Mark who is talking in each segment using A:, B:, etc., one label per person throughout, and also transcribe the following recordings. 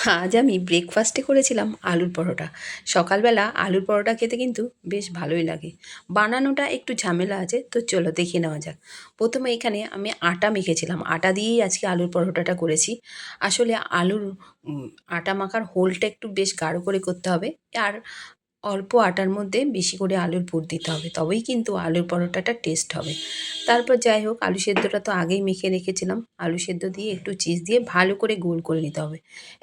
A: আজ আমি ব্রেকফাস্টে করেছিলাম আলুর পরোটা। সকালবেলা আলুর পরোটা খেতে কিন্তু বেশ ভালোই লাগে। বানানোটা একটু ঝামেলা আছে, তো চলো দেখে নেওয়া যাক। প্রথমে এখানে আমি আটা মেখেছিলাম, আটা দিয়েই আজকে আলুর পরোটাটা করেছি। আসলে আলুর আটা মাখার হোলটা একটু বেশ গাঢ় করে করতে হবে। আর অল্প আটার মধ্যে বেশি করে আলুর পুর দিতে হবে, তবেই কিন্তু আলুর পরোটাটা টেস্ট হবে। তারপর যাই হোক, আলু সেদ্ধটা তো আগেই মেখে রেখেছিলাম। আলু সেদ্ধ দিয়ে একটু চিজ দিয়ে ভালো করে গোল করে নিতে হবে।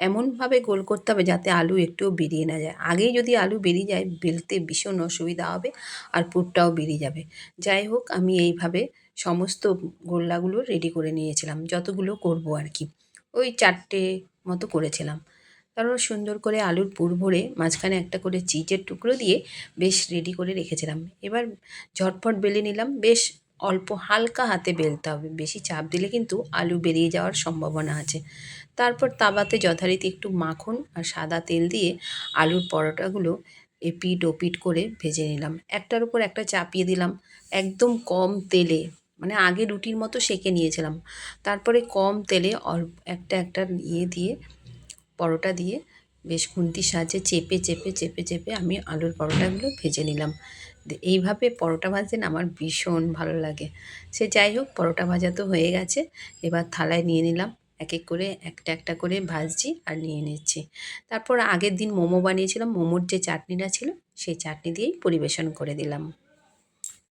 A: এমনভাবে গোল করতে হবে যাতে আলু একটুও বেরিয়ে না যায়। আগেই যদি আলু বেরিয়ে যায় বেলতে ভীষণ অসুবিধা হবে, আর পুরটাও বেরিয়ে যাবে। যাই হোক, আমি এইভাবে সমস্ত গোল্লাগুলো রেডি করে নিয়েছিলাম, যতগুলো করব আর কি। ওই 4টে মতো করেছিলাম। তারপর সুন্দর করে আলুর পুর ভরে মাঝখানে একটা করে চিজের টুকরো দিয়ে বেশ রেডি করে রেখেছিলাম। এবার ঝটপট বেলে নিলাম। বেশ অল্প হালকা হাতে বেলতে হবে, বেশি চাপ দিলে কিন্তু আলু বেরিয়ে যাওয়ার সম্ভাবনা আছে। তারপর তাওয়াতে যথারীতি একটু মাখন আর সাদা তেল দিয়ে আলুর পরোটাগুলো এপিঠ ওপিঠ করে ভেজে নিলাম। একটার উপর একটা চাপিয়ে দিলাম একদম কম তেলে, মানে আগে রুটির মতো সেঁকে নিয়েছিলাম। তারপরে কম তেলে অল্প একটা একটা দিয়ে পরোটা দিয়ে বেশ খুন্তির সাহায্যে চেপে চেপে চেপে চেপে আমি আলুর পরোটাগুলো ভেজে নিলাম। এইভাবে পরোটা ভাজতে না আমার ভীষণ ভালো লাগে। সে যাই হোক, পরোটা ভাজা তো হয়ে গেছে। এবার থালায় নিয়ে নিলাম। এক এক করে একটা একটা করে ভাজছি আর নিয়ে নিচ্ছি। তারপর আগের দিন মোমো বানিয়েছিলাম, মোমোর যে চাটনিটা ছিল সেই চাটনি দিয়েই পরিবেশন করে দিলাম।